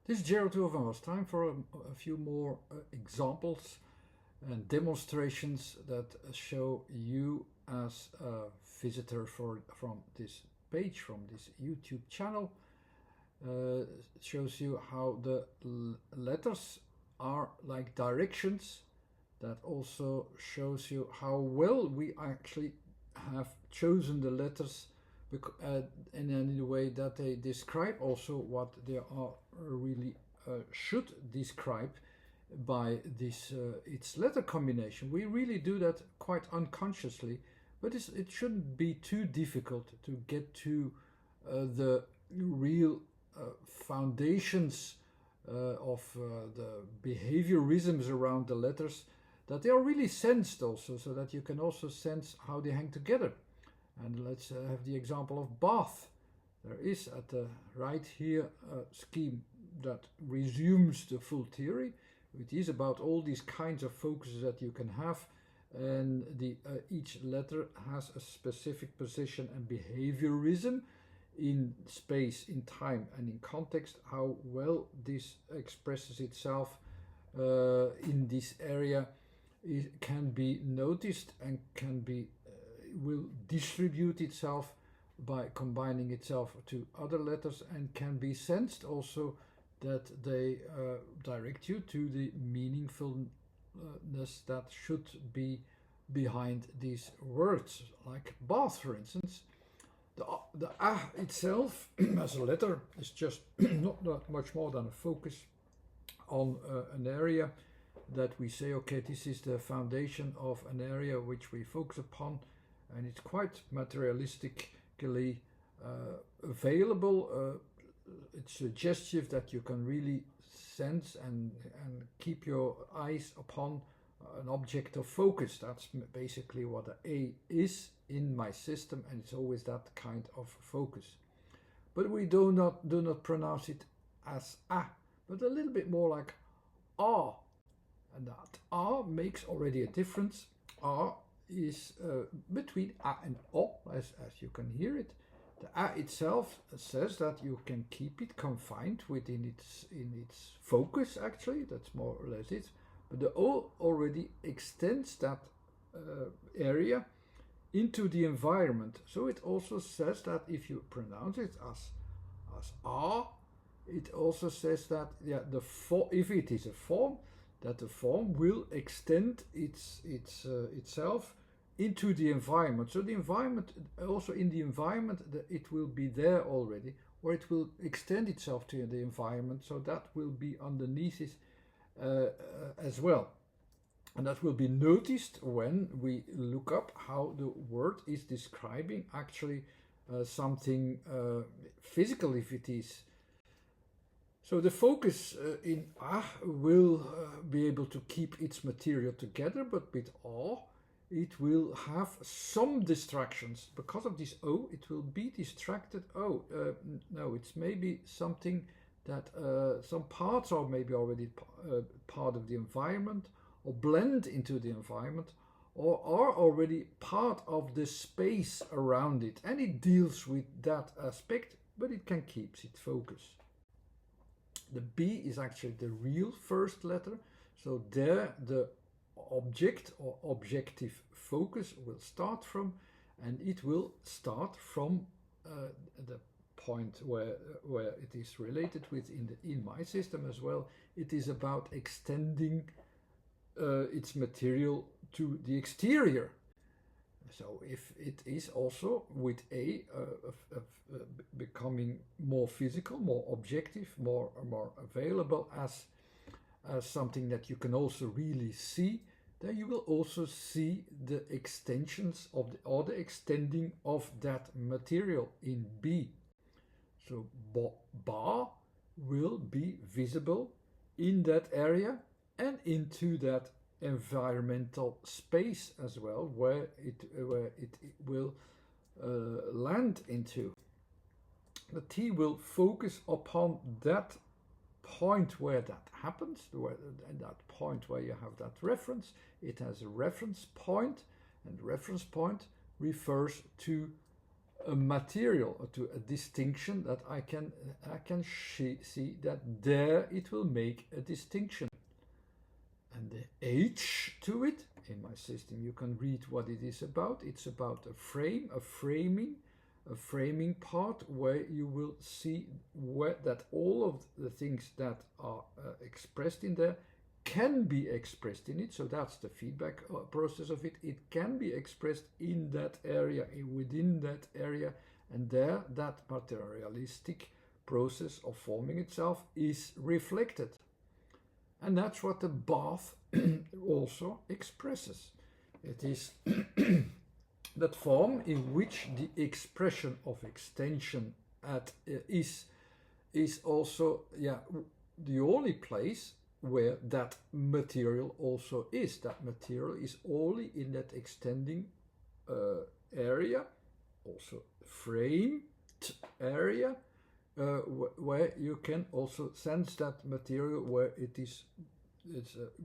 This is Gerald Hoover. It's time for a few more examples and demonstrations that show you as a visitor from this page, from this YouTube channel. It shows you how the letters are like directions. That also shows you how well we actually have chosen the letters in a way that they describe also what they are really should describe by this its letter combination. We really do that quite unconsciously, but it shouldn't be too difficult to get to the real foundations of the behaviorisms around the letters, that they are really sensed also, so that you can also sense how they hang together. And let's have the example of bath. There is at the right here a scheme that resumes the full theory. It is about all these kinds of focuses that you can have, and each letter has a specific position and behaviorism in space, in time, and in context. How well this expresses itself in this area can be noticed and will distribute itself by combining itself to other letters, and can be sensed also that they direct you to the meaningfulness that should be behind these words, like bath, for instance. The itself as a letter is just not that much more than a focus on an area that we say, okay, this is the foundation of an area which we focus upon, and it's quite materialistically available. It's suggestive that you can really sense and keep your eyes upon an object of focus. That's basically what an A is in my system, and it's always that kind of focus. But we do not pronounce it as A, but a little bit more like A. And that A makes already a difference. A is between A and O, as you can hear it. The A itself says that you can keep it confined within its focus, actually. That's more or less it. But the O already extends that area into the environment. So it also says that if you pronounce it as A, it also says that if it is a form, that the form will extend itself into the environment. So the environment, also in the environment, it will be there already, or it will extend itself to the environment, so that will be underneath it as well. And that will be noticed when we look up how the word is describing actually something physical, if it is. So the focus in A will be able to keep its material together, but with A it will have some distractions. Because of this O, it will be distracted. No, it's maybe something that some parts are maybe already part of the environment, or blend into the environment, or are already part of the space around it. And it deals with that aspect, but it can keep its focus. The B is actually the real first letter, so there the object or objective focus will start from, and it will start from the point where it is related with in my system as well. It is about extending its material to the exterior. So if it is also with A becoming more physical, more objective, more available as something that you can also really see, then you will also see the extensions of the extending of that material in B. So ba will be visible in that area and into that environmental space as well, where it will land into. The T will focus upon that point where that happens, and that point where you have that reference. It has a reference point, and reference point refers to a material, to a distinction that I can see that there it will make a distinction. And the H to it, in my system you can read what it is about. It's about a frame, a framing part where you will see that all of the things that are expressed in there can be expressed in it. So that's the feedback process of it. It can be expressed in that area, within that area, and there that materialistic process of forming itself is reflected. And that's what the bath also expresses. It is that form in which the expression of extension is also the only place where that material also is. That material is only in that extending area, also framed area, where you can also sense that material where it's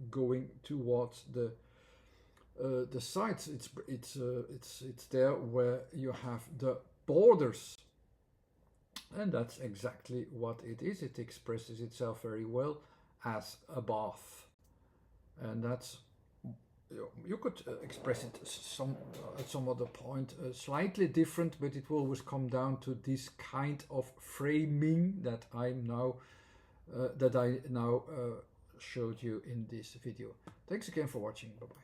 going towards the sides. It's there where you have the borders, and that's exactly what it is. It expresses itself very well as a bath, and that's, you could express it at some other point slightly different, but it will always come down to this kind of framing that I now showed you in this video. Thanks again for watching. Bye bye.